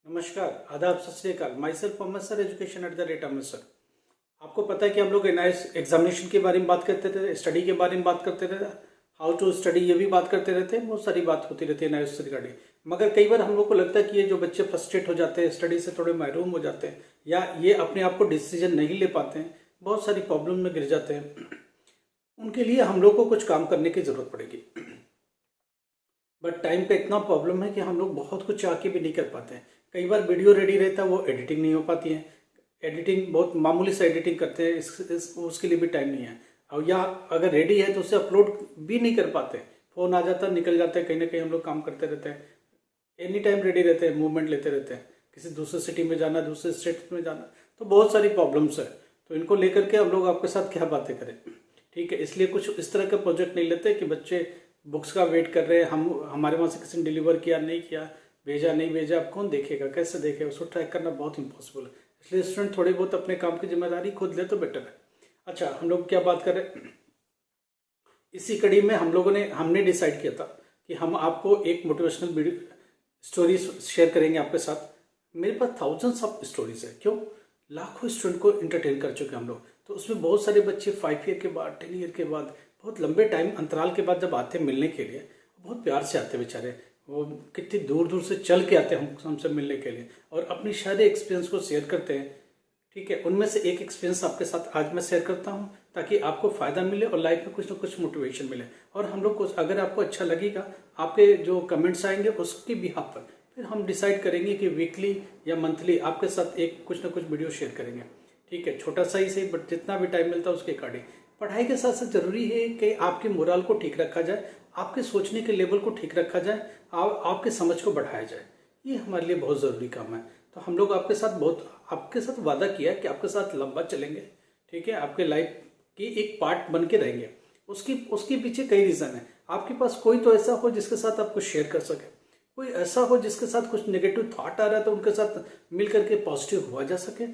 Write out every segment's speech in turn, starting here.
नमस्कार, आदाब, सत श्री अकाल। Myself Mohammad sir, education at the rate Amritsar. आपको पता है कि हम लोग एनआईएस एग्जामिनेशन के बारे में बात करते थे, स्टडी के बारे में बात करते थे, हाउ टू स्टडी ये भी बात करते रहते हैं। बहुत सारी बात होती रहती है एनआईएस से रिगार्डिंग। मगर कई बार हम लोग को लगता है कि ये जो बच्चे फ्रस्ट्रेट हो जाते हैं, स्टडी से थोड़े महरूम हो जाते हैं, या ये अपने आप को डिसीजन नहीं ले पाते हैं, बहुत सारी प्रॉब्लम में गिर जाते हैं, उनके लिए हम लोग को कुछ काम करने की जरूरत पड़ेगी। बट टाइम का इतना प्रॉब्लम है कि हम लोग बहुत कुछ चाह के भी नहीं कर पाते हैं। कई बार वीडियो रेडी रहता है, वो एडिटिंग नहीं हो पाती है। एडिटिंग बहुत मामूली से एडिटिंग करते हैं, उसके लिए भी टाइम नहीं है। और या अगर रेडी है तो उसे अपलोड भी नहीं कर पाते। फ़ोन आ जाता है, निकल जाता है, कहीं ना कहीं हम लोग काम करते रहते हैं। एनी टाइम रेडी रहते हैं, मूवमेंट लेते रहते हैं, किसी दूसरे सिटी में जाना, दूसरे स्टेट में जाना, तो बहुत सारी प्रॉब्लम्स है। तो इनको लेकर के हम लोग आपके साथ क्या बातें करें, ठीक है। इसलिए कुछ इस तरह का प्रोजेक्ट नहीं लेते कि बच्चे बुक्स का वेट कर रहे हैं, हमारे वहाँ से किसी ने डिलीवर किया नहीं किया, भेजा नहीं भेजा, अब कौन देखेगा, कैसे देखेगा, उसको ट्रैक करना बहुत इम्पॉसिबल है। इसलिए स्टूडेंट थोड़ी बहुत अपने काम की जिम्मेदारी खुद ले तो बेटर है। अच्छा, हम लोग क्या बात करें, इसी कड़ी में हमने डिसाइड किया था कि हम आपको एक मोटिवेशनल वीडियो स्टोरी शेयर करेंगे आपके साथ। मेरे पास थाउजेंड्स ऑफ स्टोरीज है, क्यों, लाखों स्टूडेंट को इंटरटेन कर चुके हैं हम लोग। तो उसमें बहुत सारे बच्चे 5 ईयर के बाद, 10 ईयर के बाद, बहुत लंबे टाइम अंतराल के बाद जब आते हैं मिलने के लिए, बहुत प्यार से आते हैं बेचारे। वो कितनी दूर दूर से चल के आते हैं हमसे मिलने के लिए और अपनी सारे एक्सपीरियंस को शेयर करते हैं, ठीक है। उनमें से एक एक्सपीरियंस आपके साथ आज मैं शेयर करता हूं, ताकि आपको फ़ायदा मिले और लाइफ में कुछ ना कुछ मोटिवेशन मिले। और हम लोग को अगर आपको अच्छा लगेगा, आपके जो कमेंट्स आएंगे उसकी बिहाफ पर फिर हम डिसाइड करेंगे कि वीकली या मंथली आपके साथ एक कुछ ना कुछ वीडियो शेयर करेंगे, ठीक है। छोटा सा ही सही, बट जितना भी टाइम मिलता है उसके अकॉर्डिंग। पढ़ाई के साथ साथ जरूरी है कि आपके मोरल को ठीक रखा जाए, आपके सोचने के लेवल को ठीक रखा जाए, आपके समझ को बढ़ाया जाए। ये हमारे लिए बहुत ज़रूरी काम है। तो हम लोग आपके साथ वादा किया कि आपके साथ लंबा चलेंगे, ठीक है। आपके लाइफ की एक पार्ट बन के रहेंगे। उसके पीछे कई रीज़न है। आपके पास कोई तो ऐसा हो जिसके साथ आप कुछ शेयर कर सके, कोई ऐसा हो जिसके साथ कुछ नेगेटिव थॉट आ रहा है तो उनके साथ मिल करके पॉजिटिव हुआ जा सके।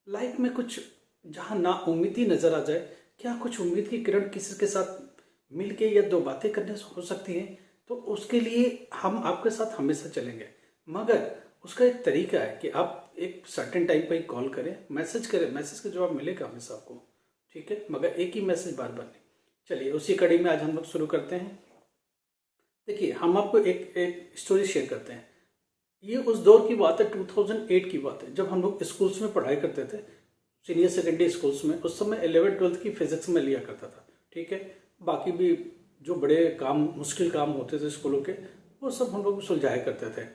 लाइफ में कुछ जहाँ ना उम्मीदी नजर आ जाए, क्या कुछ उम्मीद की किरण किसी के साथ मिल के या दो बातें करने से हो सकती हैं, तो उसके लिए हम आपके साथ हमेशा चलेंगे। मगर उसका एक तरीका है कि आप एक सर्टेन टाइम पर ही कॉल करें, मैसेज करें, मैसेज का जवाब मिलेगा हमेशा आपको, ठीक है। मगर एक ही मैसेज बार बार नहीं। चलिए उसी कड़ी में आज हम लोग शुरू करते हैं। देखिए, हम आपको एक स्टोरी शेयर करते हैं। ये उस दौर की बात है, 2008 की बात है, जब हम लोग स्कूल्स में पढ़ाई करते थे, सीनियर सेकेंडरी स्कूल्स में। उस समय 11th-12th की फिजिक्स में लिया करता था, ठीक है। बाकी भी जो बड़े काम, मुश्किल काम होते थे स्कूलों के, वो सब हम लोग सुलझाया करते थे,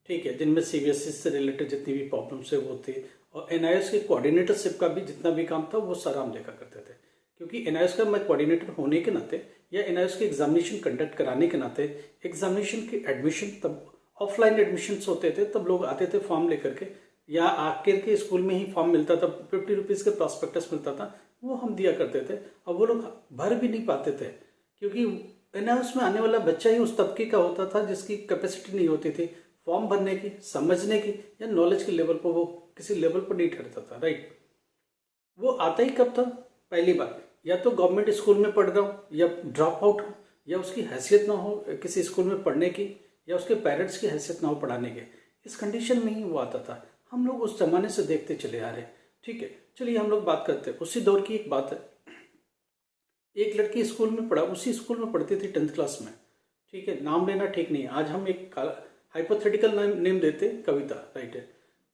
ठीक है। जिनमें सीबीएसई से रिलेटेड जितनी भी प्रॉब्लम्स है वो थी, और एनआईएस के कोऑर्डिनेटरशिप का भी जितना भी काम था वो सारा हम देखा करते थे। क्योंकि एनआईएस का मैं कोऑर्डिनेटर होने के नाते या एनआईएस के एग्जामिनेशन कंडक्ट कराने के नाते, एग्जामिनेशन की एडमिशन, तब ऑफलाइन एडमिशन होते थे, तब लोग आते थे फॉर्म लेकर के, या आकर के स्कूल में ही फॉर्म मिलता था, 50 रुपीज़ के प्रॉस्पेक्टस मिलता था, वो हम दिया करते थे। और वो लोग भर भी नहीं पाते थे, क्योंकि एनआईएस में आने वाला बच्चा ही उस तबके का होता था जिसकी कैपेसिटी नहीं होती थी फॉर्म भरने की, समझने की, या नॉलेज के लेवल पर वो किसी लेवल पर नहीं ठहरता था, राइट। वो आता ही कब था, पहली बार या तो गवर्नमेंट स्कूल में पढ़ रहा हो, या ड्रॉप आउट हो, या उसकी हैसियत ना हो किसी स्कूल में पढ़ने की, या उसके पेरेंट्स की हैसियत ना हो पढ़ाने के, इस कंडीशन में ही वो आता था। हम लोग उस जमाने से देखते चले आ रहे हैं, ठीक है। चलिए हम लोग बात करते हैं उसी दौर की। एक बात है, एक लड़की स्कूल में पढ़ा, उसी स्कूल में पढ़ती थी 10th क्लास में, ठीक है। नाम लेना ठीक नहीं है, आज हम एक हाइपोथेटिकल नेम देते, कविता, राइट है।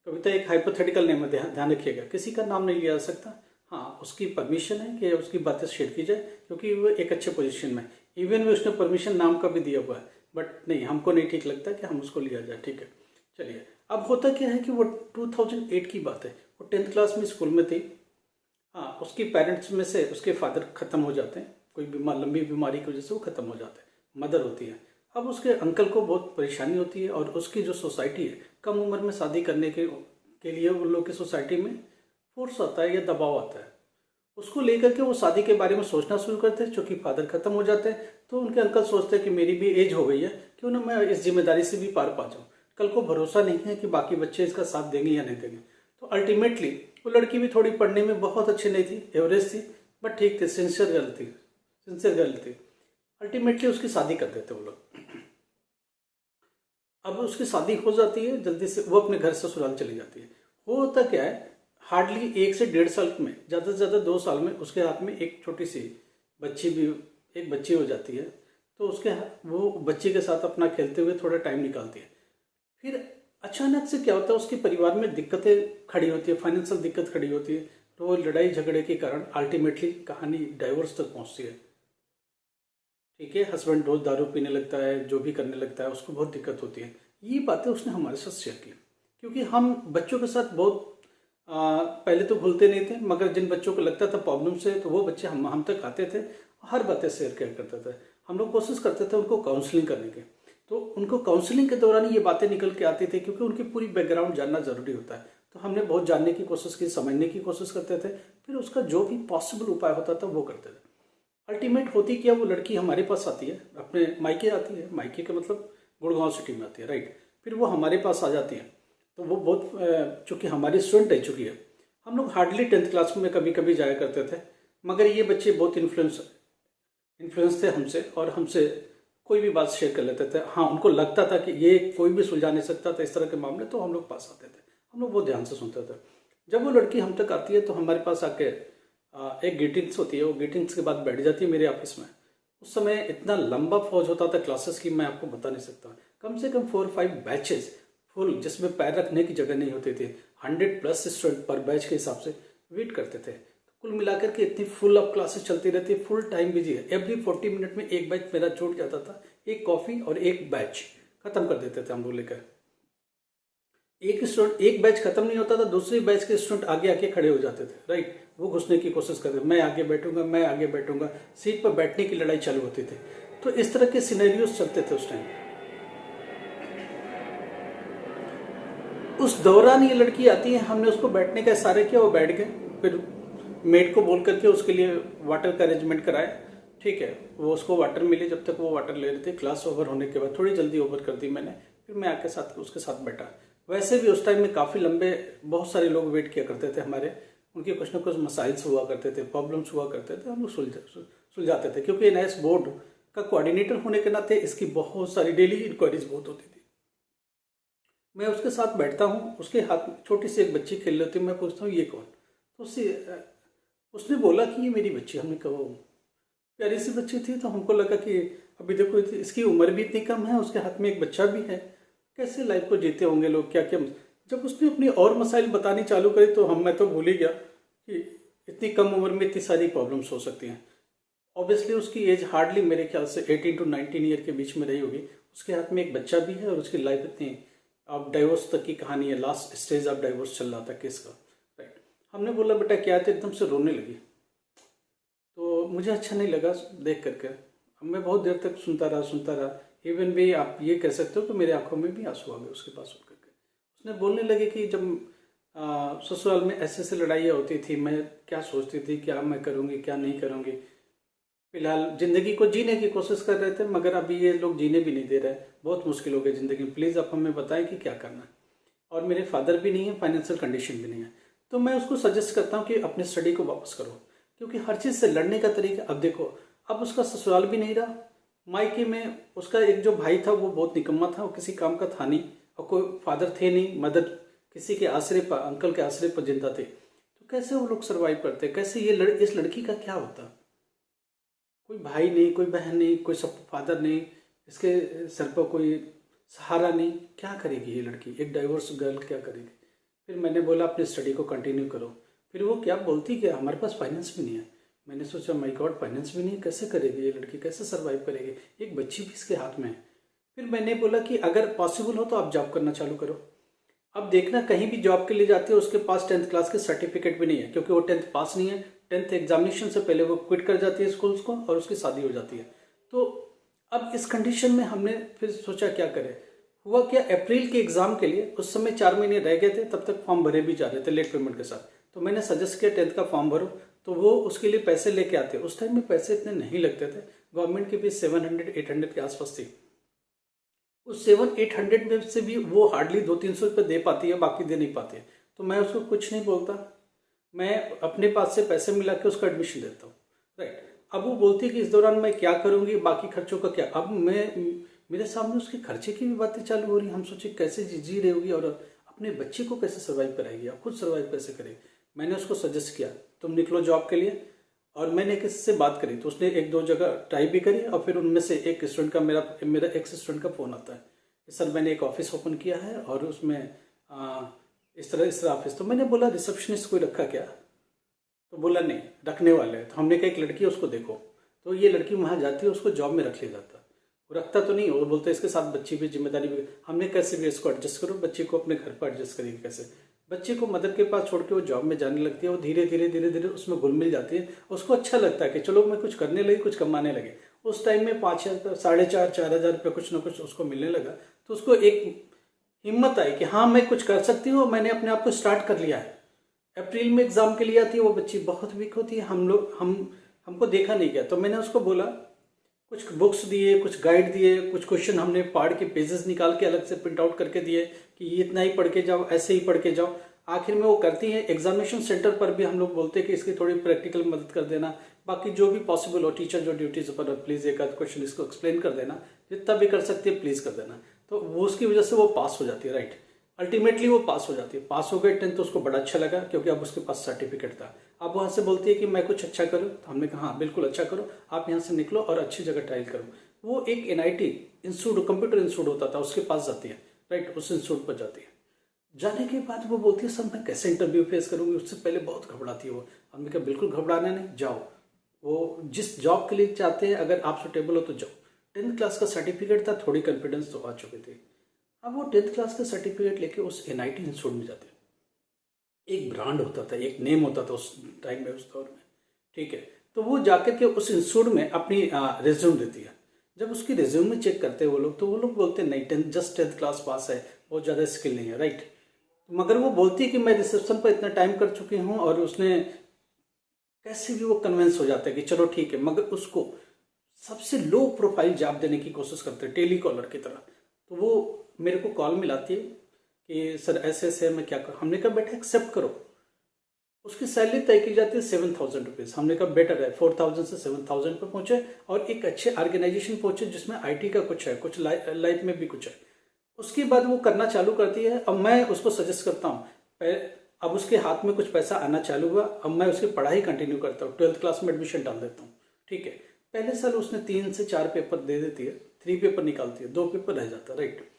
कविता एक हाइपोथेटिकल नेम है, ध्यान रखिएगा, किसी का नाम नहीं लिया जा सकता। हाँ, उसकी परमिशन है कि उसकी बातें शेयर की जाए, क्योंकि वो एक अच्छे पोजीशन में, इवन में उसने परमिशन नाम का भी दिया हुआ है, बट नहीं, हमको नहीं ठीक लगता कि हम उसको लिया जाए, ठीक है। चलिए, अब होता क्या है कि वो 2008 की बात है, वो 10th क्लास में स्कूल में थी। हाँ, उसकी पेरेंट्स में से उसके फादर ख़त्म हो जाते हैं, कोई लंबी बीमारी की वजह से वो ख़त्म हो जाते हैं, मदर होती है। अब उसके अंकल को बहुत परेशानी होती है, और उसकी जो सोसाइटी है, कम उम्र में शादी करने के लिए उन लोग की सोसाइटी में फोर्स आता है या दबाव आता है। उसको लेकर के वो शादी के बारे में सोचना शुरू करते हैं। चूँकि फादर ख़त्म हो जाते हैं, तो उनके अंकल सोचते हैं कि मेरी भी एज हो गई है, क्यों ना मैं इस जिम्मेदारी से भी पार पा जाऊँ। कल को भरोसा नहीं है कि बाकी बच्चे इसका साथ देंगे या नहीं देंगे। तो अल्टीमेटली वो लड़की भी थोड़ी पढ़ने में बहुत अच्छी नहीं थी, एवरेज थी, बट ठीक थी, सिंसियर गर्ल थी। अल्टीमेटली उसकी शादी कर देते वो लोग। अब उसकी शादी हो जाती है, जल्दी से वो अपने घर ससुराल चली जाती है। होता क्या है, हार्डली 1 से 1.5 साल में, ज़्यादा से ज़्यादा 2 साल में उसके हाथ में एक छोटी सी बच्ची भी, एक बच्ची हो जाती है। तो वो बच्ची के साथ अपना खेलते हुए थोड़ा टाइम निकालती है। फिर अचानक से क्या होता है, उसके परिवार में दिक्कतें खड़ी होती है, फाइनेंशियल दिक्कत खड़ी होती है। तो वो लड़ाई झगड़े के कारण अल्टीमेटली कहानी डाइवोर्स तक पहुंचती है। ठीक है, हस्बैंड रोज दारू पीने लगता है, जो भी करने लगता है, उसको बहुत दिक्कत होती है। ये बातें उसने हमारे साथ शेयर की, क्योंकि हम बच्चों के साथ बहुत पहले तो भूलते नहीं थे, मगर जिन बच्चों को लगता था प्रॉब्लम से, तो वो बच्चे हम तक आते थे, हर बातें शेयर किया करते थे। हम लोग कोशिश करते थे उनको काउंसलिंग करने की। तो उनको काउंसलिंग के दौरान ये बातें निकल के आती थी, क्योंकि उनकी पूरी बैकग्राउंड जानना जरूरी होता है। तो हमने बहुत जानने की कोशिश की, समझने की कोशिश करते थे, फिर उसका जो भी पॉसिबल उपाय होता था वो करते थे। अल्टीमेट होती क्या, वो लड़की हमारे पास आती है, अपने मायके आती है, मायके का मतलब गुड़गांव सिटी में आती है, राइट। फिर वो हमारे पास आ जाती है। तो वो बहुत, चूँकि हमारी स्टूडेंट रह चुकी है, हम लोग हार्डली 10th क्लास में कभी कभी जाया करते थे, मगर ये बच्चे बहुत इन्फ्लुएंस थे हमसे, और हमसे कोई भी बात शेयर कर लेते थे। हाँ, उनको लगता था कि ये कोई भी सुलझा नहीं सकता था इस तरह के मामले, तो हम लोग पास आते थे, हम लोग बहुत ध्यान से सुनते थे। जब वो लड़की हम तक आती है तो हमारे पास आके एक ग्रीटिंग्स होती है, वो ग्रीटिंग्स के बाद बैठ जाती है मेरे ऑफिस में। उस समय इतना लंबा फौज होता था क्लासेस की, मैं आपको बता नहीं सकता। कम से कम 4-5 बैचेस फुल, जिसमें पैर रखने की जगह नहीं होती थी। 100+ स्टूडेंट पर बैच के हिसाब से वेट करते थे। कुल मिलाकर के इतनी फुल ऑफ क्लासेस चलती रहती, फुल टाइम बिजी है। एवरी 40 मिनट में एक बैच मेरा छूट जाता था, एक कॉफी और एक बैच खत्म कर देते थे हम लोग लेकर। एक बैच खत्म नहीं होता था, दूसरी बैच के स्टूडेंट आगे आके खड़े हो जाते थे, राइट। वो घुसने की कोशिश करते, मैं आगे बैठूंगा, मैं आगे बैठूंगा, सीट पर बैठने की लड़ाई चालू होती थी। तो इस तरह के सिनेरियोस चलते थे उस टाइम। उस दौरान ये लड़की आती है, हमने उसको बैठने का इशारा किया, वो बैठ गए। फिर मेड को बोल करके उसके लिए वाटर का अरेंजमेंट कराया। ठीक है, वो उसको वाटर मिली, जब तक वो वाटर ले रहे थे, क्लास ओवर होने के बाद थोड़ी जल्दी ओवर कर दी मैंने। फिर मैं आके उसके साथ बैठा। वैसे भी उस टाइम में काफ़ी लंबे, बहुत सारे लोग वेट किया करते थे हमारे, उनके कुछ ना कुछ मसाइल्स हुआ करते थे, प्रॉब्लम्स हुआ करते थे, हम लोग सुलझाते थे। क्योंकि एनआईएस बोर्ड का कोऑर्डिनेटर होने के नाते इसकी बहुत सारी डेली इंक्वायरीज बहुत होती थी। मैं उसके साथ बैठता हूँ, उसके हाथ में छोटी सी एक बच्ची खेल रही होती है, मैं पूछता हूँ ये कौन। तो उसने बोला कि ये मेरी बच्ची। हमने कहा प्यारी सी बच्ची थी, तो हमको लगा कि अभी देखो इसकी उम्र भी इतनी कम है, उसके हाथ में एक बच्चा भी है, कैसे लाइफ को जीते होंगे लोग, क्या क्या। जब उसने अपनी और मसाइल बतानी चालू करी तो मैं तो भूल ही गया कि इतनी कम उम्र में इतनी सारी प्रॉब्लम्स हो सकती हैं। ऑब्वियसली उसकी एज हार्डली मेरे ख्याल से 18 to 19 ईयर के बीच में रही होगी। उसके हाथ में एक बच्चा भी है, और उसकी लाइफ इतनी, अब डाइवोर्स तक की कहानी है, लास्ट स्टेज ऑफ डाइवोर्स चल रहा था केस का, राइट। हमने बोला बेटा क्या है, तो एकदम से रोने लगी। तो मुझे अच्छा नहीं लगा देख करके। अब मैं बहुत देर तक सुनता रहा। इवन भी आप ये कह सकते हो कि मेरे आंखों में भी आंसू आ गए उसके पास सुन करके। उसने बोलने लगे कि जब ससुराल में ऐसे लड़ाइयाँ होती थी, मैं क्या सोचती थी, क्या मैं करूँगी, क्या नहीं करूँगी। फिलहाल ज़िंदगी को जीने की कोशिश कर रहे थे, मगर अभी ये लोग जीने भी नहीं दे रहे। बहुत मुश्किल हो गई ज़िंदगी में, प्लीज़ आप हमें बताएं कि क्या करना है। और मेरे फादर भी नहीं है, फाइनेंशियल कंडीशन भी नहीं है। तो मैं उसको सजेस्ट करता हूँ कि अपने स्टडी को वापस करो, क्योंकि हर चीज़ से लड़ने का तरीका, अब देखो, अब उसका ससुराल भी नहीं रहा, मायके में उसका एक जो भाई था वो बहुत निकम्मा था, वो किसी काम का था नहीं, और कोई फादर थे नहीं, मदर किसी के आश्रय पर, अंकल के आश्रय पर जिंदा थे। तो कैसे वो लोग सरवाइव करते, कैसे इस लड़की का क्या होता। कोई भाई नहीं, कोई बहन नहीं, कोई सब फादर नहीं, इसके सर पर कोई सहारा नहीं, क्या करेगी ये लड़की, एक डाइवोर्स गर्ल क्या करेगी। फिर मैंने बोला अपनी स्टडी को कंटिन्यू करो। फिर वो क्या बोलती कि हमारे पास फाइनेंस भी नहीं है। मैंने सोचा माय गॉड, फाइनेंस भी नहीं, कैसे करेगी ये लड़की, कैसे सर्वाइव करेगी, एक बच्ची भी इसके हाथ में है। फिर मैंने बोला कि अगर पॉसिबल हो तो आप जॉब करना चालू करो। अब देखना, कहीं भी जॉब के लिए जाते हो उसके पास 10th क्लास के सर्टिफिकेट भी नहीं है, क्योंकि वो 10th पास नहीं है। 10th एग्जामिनेशन से पहले वो क्विट कर जाती है स्कूल्स को, और उसकी शादी हो जाती है। तो अब इस कंडीशन में हमने फिर सोचा क्या करें। हुआ क्या, अप्रैल के एग्जाम के लिए उस समय 4 महीने रह गए थे, तब तक फॉर्म भरे भी जा रहे थे लेट पेमेंट के साथ। तो मैंने सजेस्ट किया 10th का फॉर्म भरो, तो वो उसके लिए पैसे लेके आते। उस टाइम में पैसे इतने नहीं लगते थे, गवर्नमेंट की फीस 700-800 के आसपास थी। उस 700-800 में से भी वो हार्डली 200-300 रुपये दे पाती है, बाकी दे नहीं पाती है। तो मैं उसको कुछ नहीं बोलता, मैं अपने पास से पैसे मिला के उसका एडमिशन देता हूँ, राइट। अब वो बोलती है कि इस दौरान मैं क्या करूँगी, बाकी खर्चों का क्या। अब मेरे सामने उसके खर्चे की भी बातें चालू हो रही। हम सोचे कैसे जी रही होगी और अपने बच्चे को कैसे सर्वाइव कराएगी, आप खुद सर्वाइव कैसे करेगी। मैंने उसको सजेस्ट किया तुम निकलो जॉब के लिए, और मैंने किसी से बात करी तो उसने 1-2 जगह ट्राई भी करी, और फिर उनमें से एक स्टूडेंट का मेरा एक्स स्टूडेंट का फ़ोन आता है कि सर मैंने एक ऑफिस ओपन किया है और उसमें इस तरह ऑफिस। तो मैंने बोला रिसेप्शनिस्ट कोई रखा क्या, तो बोला नहीं रखने वाले हैं। तो हमने कहा एक लड़की है उसको देखो, तो ये लड़की वहाँ जाती है, उसको जॉब में रख लिया जाता है। वो रखता तो नहीं, वो बोलते इसके साथ बच्ची भी जिम्मेदारी भी। हमने कैसे भी इसको एडजस्ट करो, बच्चे को अपने घर पर एडजस्ट करेंगे कैसे। बच्चे को मदर के पास छोड़ के वो जॉब में जाने लगती है, वो धीरे धीरे उसमें घुल मिल जाती है। उसको अच्छा लगता है कि चलो मैं कुछ करने लगी, कुछ कमाने लगे। उस टाइम में 5,000 4,500 रुपये कुछ ना कुछ उसको मिलने लगा, तो उसको एक हिम्मत आई कि हाँ मैं कुछ कर सकती हूँ। मैंने अपने आप को स्टार्ट कर लिया है। अप्रैल में एग्जाम के लिए आती है, वो बच्ची बहुत वीक होती है, हमको देखा नहीं गया। तो मैंने उसको बोला, कुछ बुक्स दिए, कुछ गाइड दिए, कुछ क्वेश्चन हमने पढ़ के पेजेस निकाल के अलग से प्रिंट आउट करके दिए कि ये इतना ही पढ़ के जाओ, ऐसे ही पढ़ के जाओ। आखिर में वो करती है। एग्जामिनेशन सेंटर पर भी हम लोग बोलते हैं कि इसकी थोड़ी प्रैक्टिकल मदद कर देना, बाकी जो भी पॉसिबल हो, टीचर जो ड्यूटीज पर प्लीज़ एक आध क्वेश्चन इसको एक्सप्लेन कर देना, जितना भी कर सकती है प्लीज़ कर देना। तो वो उसकी वजह से वो पास हो जाती है, राइट। अल्टीमेटली वो पास हो जाती है। पास हो गए 10th, तो उसको बड़ा अच्छा लगा क्योंकि अब उसके पास सर्टिफिकेट था। अब वहाँ से बोलती है कि मैं कुछ अच्छा करूँ, तो हमने कहा हाँ बिल्कुल अच्छा करो, आप यहाँ से निकलो और अच्छी जगह ट्रायल करो। वो एक NIT इंस्टीट्यूट, कंप्यूटर इंस्टीट्यूट होता था, उसके पास जाती है, राइट, उस इंस्टीट्यूट पर जाती है। जाने के बाद वो बोलती है सर मैं कैसे इंटरव्यू फेस करूँगी, उससे पहले बहुत घबराती है वो। हमने कहा बिल्कुल घबराना नहीं, जाओ। वो जिस जॉब के लिए चाहते हैं अगर आप सुटेबल हो तो जाओ। 10th क्लास का सर्टिफिकेट था, थोड़ी कॉन्फिडेंस तो आ चुके थे। अब वो 10th क्लास का सर्टिफिकेट लेके उस NIT इंस्टीट्यूट में जाते हैं। एक ब्रांड होता था, एक नेम होता था उस टाइम में, उस दौर में, ठीक है। तो वो जाकर के उस इंस्टीट्यूट में अपनी रिज्यूम देती है। जब उसकी रिज्यूम में चेक करते हैं वो लोग, तो वो लोग बोलते हैं नहीं, जस्ट 10th क्लास पास है, बहुत ज़्यादा स्किल नहीं है, राइट। मगर वो बोलती है कि मैं रिसेप्शन पर इतना टाइम कर चुकी हूँ, और उसने कैसे भी वो कन्विंस हो जाता है कि चलो ठीक है। मगर उसको सबसे लो प्रोफाइल जॉब देने की कोशिश करते हैं, टेली कॉलर की तरह। तो वो मेरे को कॉल मिलाती है कि सर ऐसे ऐसे मैं क्या करूँ। हमने कहा बेटा एक्सेप्ट करो। उसकी सैलरी तय की जाती है 7,000 रुपीज़। हमने कहा बेटर है 4,000 से 7,000 पर पहुँचे, और एक अच्छे ऑर्गेनाइजेशन पहुँचे जिसमें IT का कुछ है, कुछ लाइफ में भी कुछ है। उसके बाद वो करना चालू करती है। अब मैं उसको सजेस्ट करता हूँ, अब उसके हाथ में कुछ पैसा आना चालू हुआ, अब मैं उसकी पढ़ाई कंटिन्यू करता हूँ, 12th क्लास में एडमिशन डाल देता हूँ, ठीक है। पहले साल उसने 3 से 4 पेपर दे देती है, 3 पेपर निकालती है, 2 पेपर रह जाता है, राइट।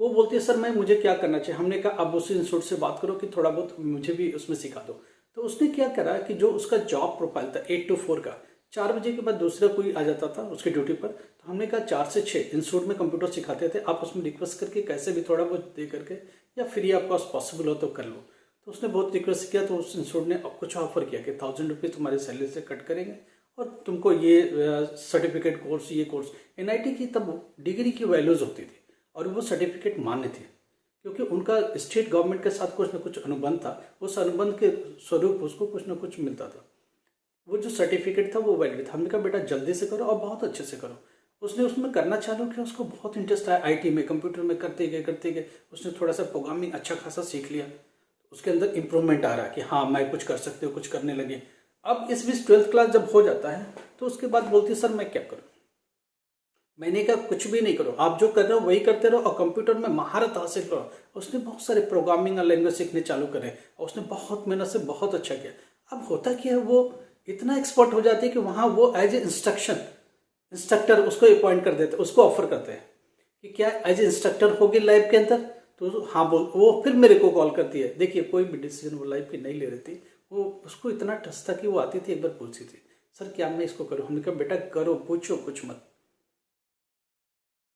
वो बोलती है सर मुझे क्या करना चाहिए। हमने कहा अब उस इंस्टीट्यूट से बात करो कि थोड़ा बहुत मुझे भी उसमें सिखा दो। तो उसने क्या करा कि जो उसका जॉब प्रोफाइल था 8 to 4 का, 4 बजे के बाद दूसरा कोई आ जाता था उसकी ड्यूटी पर, तो हमने कहा 4 से 6 इंस्टीट्यूट में कंप्यूटर सिखाते थे, आप उसमें रिक्वेस्ट करके कैसे भी थोड़ा बहुत दे करके, या फ्री आपके पास पॉसिबल हो तो कर लो। तो उसने बहुत रिक्वेस्ट किया, तो उस इंस्टीट्यूट ने कुछ ऑफर किया कि 1,000 रुपीज़ तुम्हारी सैलरी से कट करेंगे और तुमको ये सर्टिफिकेट कोर्स, ये कोर्स। NIT की तब डिग्री की वैल्यूज होती थी और वो सर्टिफिकेट मान्य थे, क्योंकि उनका स्टेट गवर्नमेंट के साथ कुछ ना कुछ अनुबंध था। उस अनुबंध के स्वरूप उसको कुछ ना कुछ मिलता था। वो जो सर्टिफिकेट था वो वैलिड था। हमने कहा बेटा जल्दी से करो और बहुत अच्छे से करो। उसने उसमें करना चालू किया, उसको बहुत इंटरेस्ट आया IT में, कंप्यूटर में करते गए उसने थोड़ा सा प्रोग्रामिंग अच्छा खासा सीख लिया। उसके अंदर इंप्रूवमेंट आ रहा कि हाँ मैं कुछ कर सकती हूँ, कुछ करने लगे। अब इस बीच 12th क्लास जब हो जाता है तो उसके बाद बोलती है सर मैं क्या करूँ। मैंने कहा कुछ भी नहीं करो, आप जो कर रहे हो वही करते रहो और कंप्यूटर में महारत हासिल करो। उसने बहुत सारे प्रोग्रामिंग और लैंग्वेज सीखने चालू करे और उसने बहुत मेहनत से बहुत अच्छा किया। अब होता क्या है, वो इतना एक्सपर्ट हो जाती है कि वहाँ वो एज ए इंस्ट्रक्टर उसको अपॉइंट कर देते, उसको ऑफर करते हैं कि क्या एज ए इंस्ट्रक्टर होगी लैब के अंदर। तो हाँ बोल, वो फिर मेरे को कॉल करती है। देखिए कोई भी डिसीजन वो लाइफ की नहीं ले रही थी, वो उसको इतना टच था कि वो आती थी, एक बार पूछती थी सर क्या मैं इसको करूँ। हमने कहा बेटा करो, पूछो कुछ मत,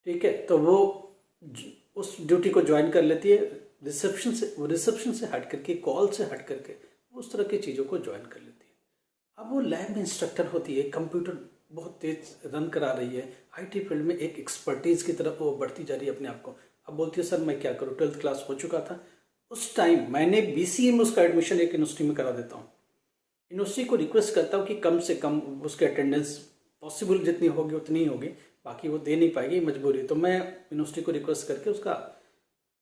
ठीक है। तो वो उस ड्यूटी को ज्वाइन कर लेती है। रिसेप्शन से हट करके, कॉल से हट करके उस तरह की चीज़ों को ज्वाइन कर लेती है। अब वो लैब में इंस्ट्रक्टर होती है, कंप्यूटर बहुत तेज रन करा रही है, IT फील्ड में एक एक्सपर्टीज़ की तरफ वो बढ़ती जा रही है अपने आप को। अब बोलती है सर मैं क्या करूँ, 12th क्लास हो चुका था। उस टाइम मैंने BCA में उसका एडमिशन एक यूनिवर्सिटी में करा देता हूँ। यूनिवर्सिटी को रिक्वेस्ट करता हूँ कि कम से कम उसके अटेंडेंस पॉसिबल जितनी होगी उतनी ही होगी, बाकी वो दे नहीं पाएगी, मजबूरी। तो मैं यूनिवर्सिटी को रिक्वेस्ट करके उसका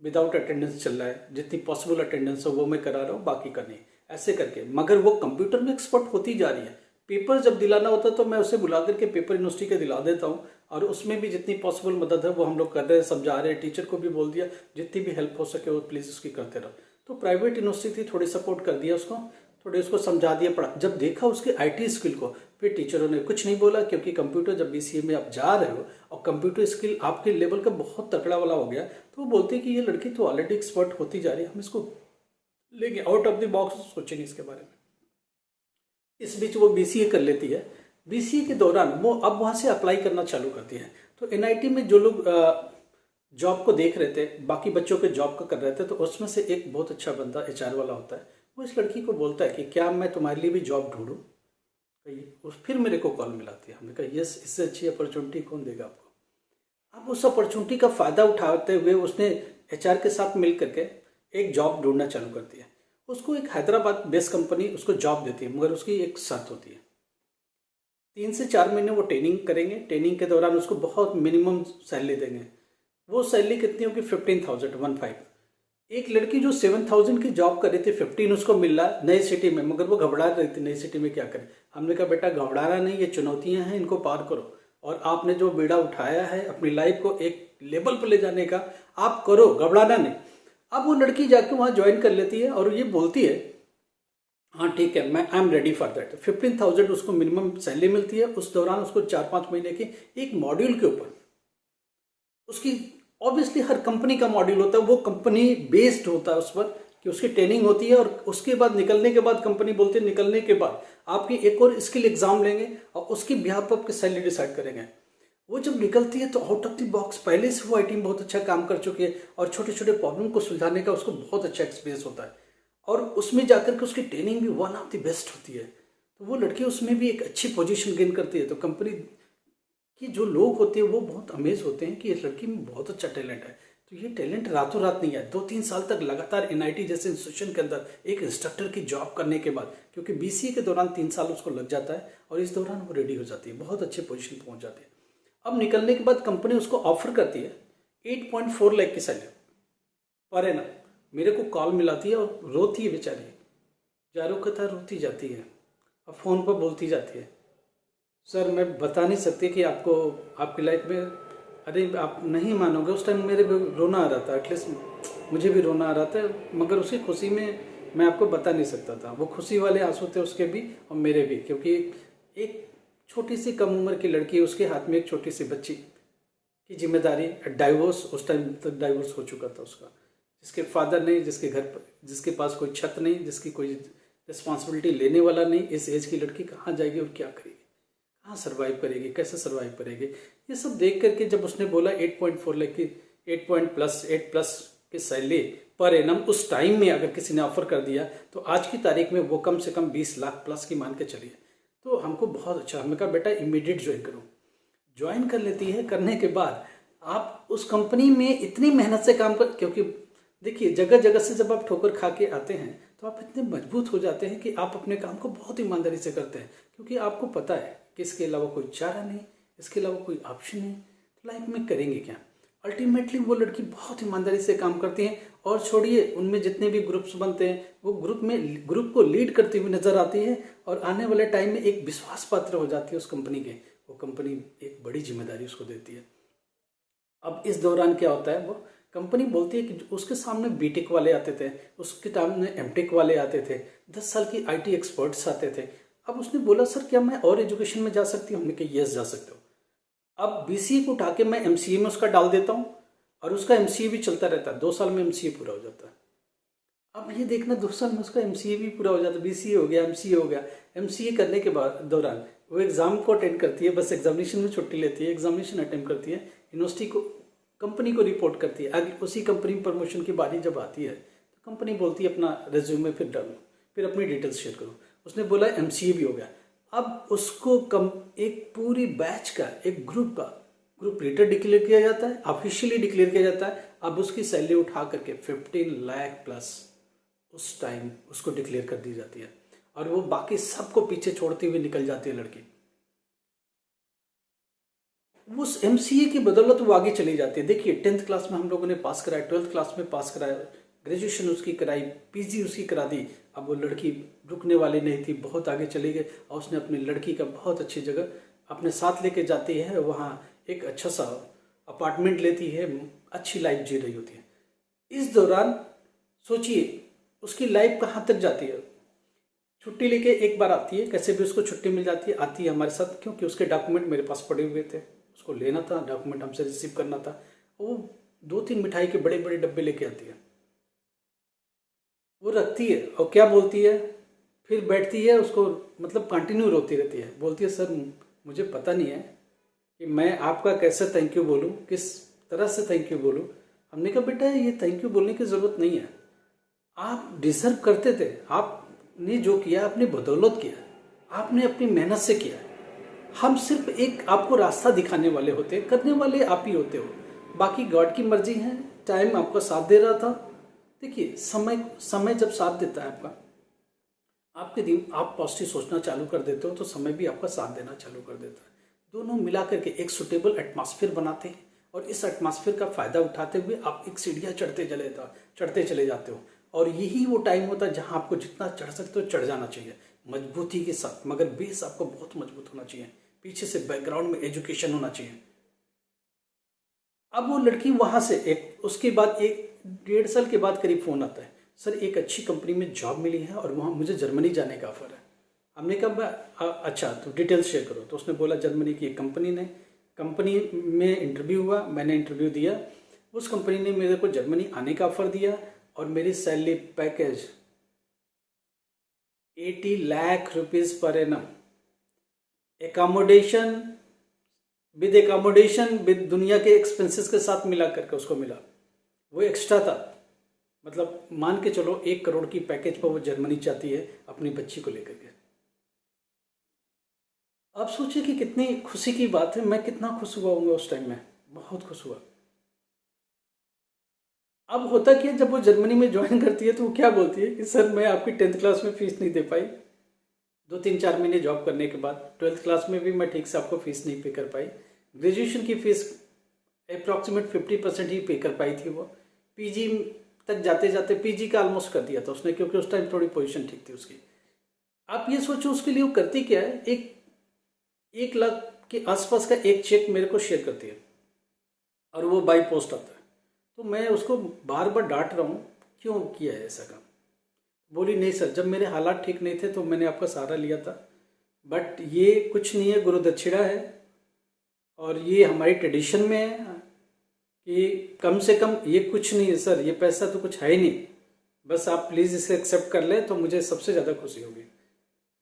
विदाउट अटेंडेंस चल रहा है, जितनी पॉसिबल अटेंडेंस हो वो मैं करा रहा हूँ, बाकी का नहीं, ऐसे करके। मगर वो कंप्यूटर में एक्सपर्ट होती जा रही है। पेपर जब दिलाना होता है तो मैं उसे बुला करके पेपर यूनिवर्सिटी के दिला देता हूँ और उसमें भी जितनी पॉसिबल मदद है वो हम लोग कर रहे हैं, समझा रहे हैं। टीचर को भी बोल दिया जितनी भी हेल्प हो सके वो प्लीज़ उसकी करते रहो। तो प्राइवेट यूनिवर्सिटी थी, थोड़ी सपोर्ट कर दिया उसको, थोड़ी उसको समझा दिया, पढ़ा। जब देखा उसके आईटी स्किल को, फिर टीचरों ने कुछ नहीं बोला, क्योंकि कंप्यूटर जब बीसीए में आप जा रहे हो और कंप्यूटर स्किल आपके लेवल का बहुत तगड़ा वाला हो गया, तो वो बोलते हैं कि ये लड़की तो ऑलरेडी एक्सपर्ट होती जा रही है, हम इसको लेंगे, आउट ऑफ द बॉक्स सोचेंगे इसके बारे में। इस बीच वो बीसीए कर लेती है। बीसीए के दौरान वो अब वहाँ से अप्लाई करना चालू करती है। तो एनआईटी में जो लोग जॉब को देख रहे थे, बाकी बच्चों के जॉब को कर रहे थे, तो उसमें से एक बहुत अच्छा बंदा एचआर वाला होता है, वो इस लड़की को बोलता है कि क्या मैं तुम्हारे लिए भी जॉब ढूंढूं। फिर मेरे को कॉल मिलाती है। हमने कहा यस, इससे अच्छी अपॉर्चुनिटी कौन देगा आपको। अब उस अपॉर्चुनिटी का फ़ायदा उठाते हुए उसने एचआर के साथ मिल करके एक जॉब ढूंढना चालू करती है। उसको एक हैदराबाद बेस्ड कंपनी उसको जॉब देती है, मगर उसकी एक शर्त होती है, 3 से 4 महीने वो ट्रेनिंग करेंगे। ट्रेनिंग के दौरान उसको बहुत मिनिमम सैलरी देंगे। वो सैलरी कितनी होगी? 15,000। एक लड़की जो 7,000 की जॉब कर रही थी, 15 उसको मिल रहा नई सिटी में, मगर वो घबरा रही थी नई सिटी में क्या करे। हमने कहा बेटा घबराना नहीं, ये चुनौतियां हैं, इनको पार करो, और आपने जो बीड़ा उठाया है अपनी लाइफ को एक लेवल पर ले जाने का, आप करो, घबराना नहीं। अब वो लड़की जाके वहाँ ज्वाइन कर लेती है और ये बोलती है हाँ ठीक है, मैं I am ready for that. 15,000 उसको मिनिमम सैलरी मिलती है। उस दौरान उसको 4-5 महीने की एक मॉड्यूल के ऊपर उसकी, ऑब्वियसली हर कंपनी का मॉड्यूल होता है, वो कंपनी बेस्ड होता है उस पर कि उसकी ट्रेनिंग होती है, और उसके बाद निकलने के बाद कंपनी बोलती है निकलने के बाद आपकी एक और स्किल एग्जाम लेंगे और उसकी बिहाफ पर आपकी सैलरी डिसाइड करेंगे। वो जब निकलती है तो आउट ऑफ द बॉक्स, पहले से वो आईटी में बहुत अच्छा काम कर चुकी है और छोटे छोटे प्रॉब्लम को सुलझाने का उसको बहुत अच्छा एक्सपीरियंस होता है, और उसमें जाकर के उसकी ट्रेनिंग भी वन ऑफ द बेस्ट होती है। तो वो लड़की उसमें भी एक अच्छी पोजीशन गेन करती है। तो कंपनी कि जो लोग होते हैं वो बहुत अमेज होते हैं कि इस लड़की में बहुत अच्छा टैलेंट है। तो ये टैलेंट रातों रात नहीं है, 2-3 साल तक लगातार एनआईटी जैसे इंस्टीट्यूशन के अंदर एक इंस्ट्रक्टर की जॉब करने के बाद, क्योंकि बीसीए के दौरान 3 साल उसको लग जाता है, और इस दौरान वो रेडी हो जाती है, बहुत अच्छे पोजीशन पर पहुंच जाती है। अब निकलने के बाद कंपनी उसको ऑफर करती है 8.4 लाख की सैलरी पर एनम। मेरे को कॉल मिलाती है और रोती है बेचारी, जारो कथा रोती जाती है और फ़ोन पर बोलती जाती है, सर मैं बता नहीं सकती कि आपको आपकी लाइफ में, अरे आप नहीं मानोगे, उस टाइम मेरे भी रोना आ रहा था, एटलीस्ट मुझे भी रोना आ रहा था, मगर उसी खुशी में मैं आपको बता नहीं सकता था। वो खुशी वाले आंसू थे उसके भी और मेरे भी, क्योंकि एक छोटी सी कम उम्र की लड़की, उसके हाथ में एक छोटी सी बच्ची की जिम्मेदारी, डाइवोर्स, उस टाइम तक डाइवोर्स हो चुका था उसका, जिसके फादर नहीं, जिसके घर पर, जिसके पास कोई छत नहीं, जिसकी कोई रिस्पॉन्सिबिलिटी लेने वाला नहीं। इस एज की लड़की कहाँ जाएगी और क्या करेगी, कहाँ सर्वाइव करेगी, कैसे सर्वाइव करेगी। ये सब देख करके जब उसने बोला 8.4 लाख की 8+ की सैलरी पर एनम, उस टाइम में अगर किसी ने ऑफर कर दिया तो आज की तारीख में वो कम से कम 20 लाख प्लस की मान के चलिए। तो हमको बहुत अच्छा, हमने कहा बेटा इमीडिएट ज्वाइन करो। ज्वाइन कर लेती है। करने के बाद आप उस कंपनी में इतनी मेहनत से काम कर, क्योंकि देखिए जगह जगह से जब आप ठोकर खा के आते हैं तो आप इतने मजबूत हो जाते हैं कि आप अपने काम को बहुत ईमानदारी से करते हैं, क्योंकि आपको पता है कि इसके अलावा कोई चारा नहीं, इसके अलावा कोई ऑप्शन नहीं, तो लाइफ में करेंगे क्या। अल्टीमेटली वो लड़की बहुत ईमानदारी से काम करती हैं, और छोड़िए उनमें जितने भी ग्रुप्स बनते हैं वो ग्रुप को लीड करती हुई नजर आती है, और आने वाले टाइम में एक विश्वास पात्र हो जाती है उस कंपनी के। वो कंपनी एक बड़ी जिम्मेदारी उसको देती है। अब इस दौरान क्या होता है, वो कंपनी बोलती है कि उसके सामने बीटेक वाले आते थे, उसके सामने एमटेक वाले आते थे, 10 साल की आईटी एक्सपर्ट्स आते थे। अब उसने बोला सर क्या मैं और एजुकेशन में जा सकती हूँ? हमने कहा यस जा सकते हो। अब बीसीए को उठा के मैं एमसीए में उसका डाल देता हूँ, और उसका एमसीए भी चलता रहता है, 2 साल में एमसीए पूरा हो जाता है। अब ये देखना 2 साल में उसका एमसीए भी पूरा हो जाता है, बीसीए हो गया, एमसीए हो गया। एमसीए करने के बाद दौरान वो एग्जाम को अटेंड करती है, बस एग्जामिनेशन में छुट्टी लेती है, एग्जामिनेशन अटेंड करती है, यूनिवर्सिटी को, कंपनी को रिपोर्ट करती है। आगे उसी कंपनी में प्रमोशन की बारी जब आती है तो कंपनी बोलती है अपना रेज्यूमे फिर डालो, फिर अपनी डिटेल्स शेयर करो। उसने बोला एमसीए भी हो गया। अब उसको एक पूरी बैच का, एक ग्रुप लीडर डिक्लेयर किया जाता है, ऑफिशियली डिक्लेयर किया जाता है। अब उसकी सैलरी उठा करके 15 लाख प्लस उस टाइम उसको डिक्लेयर कर दी जाती है, और वो बाकी सबको पीछे छोड़ते हुए निकल जाती है लड़की। उस एमसीए की बदौलत वो आगे चली जाती है। देखिए 10th क्लास में हम लोगों ने पास कराया, 12th क्लास में पास कराया, ग्रेजुएशन उसकी कराई, पीजी उसकी करा दी। अब वो लड़की रुकने वाली नहीं थी, बहुत आगे चली गई, और उसने अपनी लड़की का बहुत अच्छी जगह अपने साथ लेके जाती है। वहाँ एक अच्छा सा अपार्टमेंट लेती है, अच्छी लाइफ जी रही होती है। इस दौरान सोचिए उसकी लाइफ कहाँ तक जाती है। छुट्टी लेके एक बार आती है, कैसे भी उसको छुट्टी मिल जाती है, आती है हमारे साथ, क्योंकि उसके डॉक्यूमेंट मेरे पास पड़े हुए थे, उसको लेना था, डॉक्यूमेंट हमसे रिसीव करना था। वो 2-3 मिठाई के बड़े बड़े डब्बे लेके आती है, वो रखती है और क्या बोलती है, फिर बैठती है, उसको मतलब कंटिन्यू रोती रहती है, बोलती है सर मुझे पता नहीं है कि मैं आपका कैसे थैंक यू बोलूँ, किस तरह से थैंक यू बोलूँ। हमने कहा बेटा ये थैंक यू बोलने की ज़रूरत नहीं है, आप डिजर्व करते थे, आपने जो किया अपनी बदौलत किया, आपने अपनी मेहनत से किया। हम सिर्फ एक आपको रास्ता दिखाने वाले होते, करने वाले आप ही होते हो, बाकी गॉड की मर्जी है। टाइम आपका साथ दे रहा था। देखिए समय जब साथ देता है आपका, आपके दिन आप पॉजिटिव सोचना चालू कर देते हो तो समय भी आपका साथ देना चालू कर देता है। दोनों मिला करके एक सुटेबल एटमॉस्फेयर बनाते हैं और इस एटमॉस्फेयर का फायदा उठाते हुए आप एक सीढ़ियाँ चढ़ते चले जाते हो। और यही वो टाइम होता है जहाँ आपको जितना चढ़ सकते हो चढ़ जाना चाहिए मजबूती के साथ, मगर बेस आपको बहुत मजबूत होना चाहिए, पीछे से बैकग्राउंड में एजुकेशन होना चाहिए। अब वो लड़की वहां से उसके बाद 1-1.5 साल के बाद करीब फोन आता है, सर एक अच्छी कंपनी में जॉब मिली है और वहाँ मुझे जर्मनी जाने का ऑफर है। हमने कहा अच्छा तो डिटेल्स शेयर करो। तो उसने बोला जर्मनी की एक कंपनी में इंटरव्यू हुआ, मैंने इंटरव्यू दिया, उस कंपनी ने मेरे को जर्मनी आने का ऑफर दिया और मेरी salary package 80 lakh rupees per annum, accommodation with दुनिया के एक्सपेंसेस के साथ मिला करके उसको मिला, वो एक्स्ट्रा था। मतलब मान के चलो 1 करोड़ की पैकेज पर वो जर्मनी चाहती है अपनी बच्ची को लेकर के। आप सोचिए कि कितनी खुशी की बात है, मैं कितना खुश हुआ हूँगा उस टाइम में, बहुत खुश हुआ। अब होता क्या, जब वो जर्मनी में ज्वाइन करती है तो वो क्या बोलती है कि सर मैं आपकी 10th क्लास में फीस नहीं दे पाई, 2-3-4 महीने जॉब करने के बाद 12th क्लास में भी मैं ठीक से आपको फीस नहीं पे कर पाई, ग्रेजुएशन की फीस अप्रॉक्सीमेट 50% ही पे कर पाई थी वो, पीजी तक जाते जाते पीजी का ऑलमोस्ट कर दिया था उसने, क्योंकि उस टाइम थोड़ी पोजीशन ठीक थी उसकी। आप ये सोचो उसके लिए वो करती क्या है, 1 लाख के आसपास का एक चेक मेरे को शेयर करती है और वो बाई पोस्ट आता है। तो मैं उसको बार बार डांट रहा हूँ क्यों किया है ऐसा काम। बोली नहीं सर जब मेरे हालात ठीक नहीं थे तो मैंने आपका सहारा लिया था, बट ये कुछ नहीं है, गुरु दक्षिणा है और ये हमारी ट्रेडिशन में है कि कम से कम ये कुछ नहीं है सर, ये पैसा तो कुछ है ही नहीं, बस आप प्लीज़ इसे एक्सेप्ट कर लें तो मुझे सबसे ज़्यादा खुशी होगी।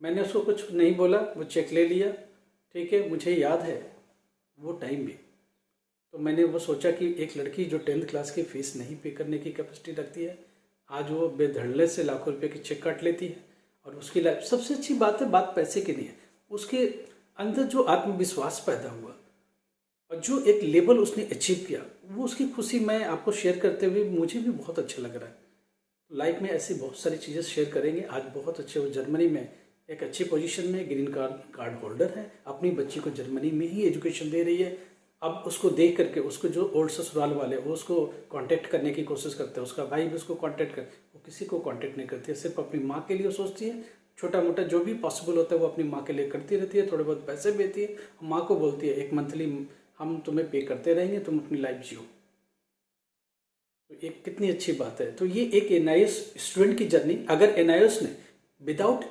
मैंने उसको कुछ नहीं बोला, वो चेक ले लिया, ठीक है। मुझे याद है वो टाइम भी, तो मैंने वो सोचा कि एक लड़की जो 10th क्लास की फ़ीस नहीं पे करने की कैपेसिटी रखती है, आज वो बेधड़ल्ले से लाखों रुपए की चेक काट लेती है और उसकी लाइफ। सबसे अच्छी बात है, बात पैसे की नहीं है, उसके अंदर जो आत्मविश्वास पैदा हुआ और जो एक लेवल उसने अचीव किया, वो उसकी खुशी मैं आपको शेयर करते हुए मुझे भी बहुत अच्छा लग रहा है। लाइफ में ऐसी बहुत सारी चीज़ें शेयर करेंगे। आज बहुत अच्छे, वो जर्मनी में एक अच्छी पोजीशन में ग्रीन कार्ड होल्डर है, अपनी बच्ची को जर्मनी में ही एजुकेशन दे रही है। अब उसको देख करके उसको जो ओल्ड ससुराल वाले वो उसको कांटेक्ट करने की कोशिश करते हैं, उसका भाई भी उसको कांटेक्ट कर, वो किसी को कांटेक्ट नहीं करती है, सिर्फ अपनी माँ के लिए सोचती है। छोटा मोटा जो भी पॉसिबल होता है वो अपनी माँ के लिए करती रहती है, थोड़े बहुत पैसे देती है, माँ को बोलती है एक मंथली हम तुम्हें पे करते रहेंगे, तुम अपनी लाइफ जियो। तो एक कितनी अच्छी बात है। तो ये एक NIOS स्टूडेंट की जर्नी, अगर NIOS ने विदाउट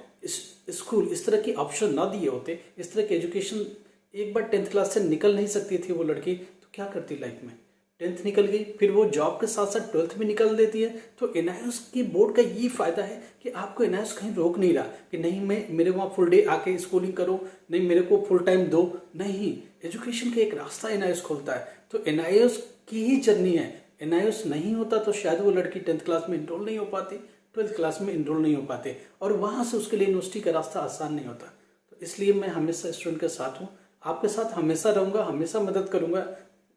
स्कूल इस तरह की ऑप्शन ना दिए होते, इस तरह की एजुकेशन, एक बार 10th क्लास से निकल नहीं सकती थी वो लड़की, तो क्या करती लाइफ में। 10th निकल गई, फिर वो जॉब के साथ साथ 12th भी निकल देती है। तो NIOS की बोर्ड का ये फायदा है कि आपको NIOS कहीं रोक नहीं रहा कि नहीं मेरे वहाँ फुल डे आके स्कूलिंग करो, नहीं मेरे को फुल टाइम दो, नहीं, एजुकेशन का एक रास्ता NIOS खोलता है। तो NIOS की ही जर्नी है। NIOS नहीं होता तो शायद वो लड़की 10th क्लास में इनरोल नहीं हो पाती, 12th क्लास में इनरोल नहीं हो पाते और वहाँ से उसके लिए यूनिवर्सिटी का रास्ता आसान नहीं होता। तो इसलिए मैं हमेशा स्टूडेंट के साथ हूँ, आपके साथ हमेशा रहूँगा, हमेशा मदद करूँगा,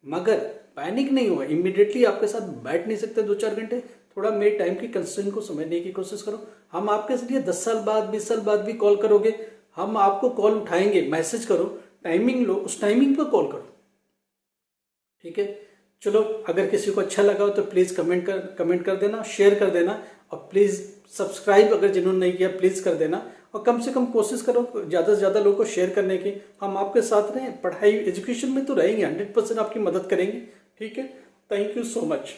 मगर पैनिक नहीं हुआ। इमीडिएटली आपके साथ बैठ नहीं सकते 2-4 घंटे, थोड़ा मेरे टाइम की कंस्ट्रेंट को समझने की कोशिश करो। हम आपके लिए 10 साल बाद 20 साल बाद भी कॉल करोगे, हम आपको कॉल उठाएंगे, मैसेज करो, टाइमिंग लो, उस टाइमिंग पर कॉल करो, ठीक है। चलो, अगर किसी को अच्छा लगा हो तो प्लीज़ कमेंट कर देना, शेयर कर देना और प्लीज़ सब्सक्राइब अगर जिन्होंने नहीं किया प्लीज़ कर देना। और कम से कम कोशिश करो ज़्यादा से ज़्यादा लोगों को शेयर करने की। हम आपके साथ रहें, पढ़ाई एजुकेशन में तो रहेंगे, 100% आपकी मदद करेंगे। ठीक है, थैंक यू सो मच।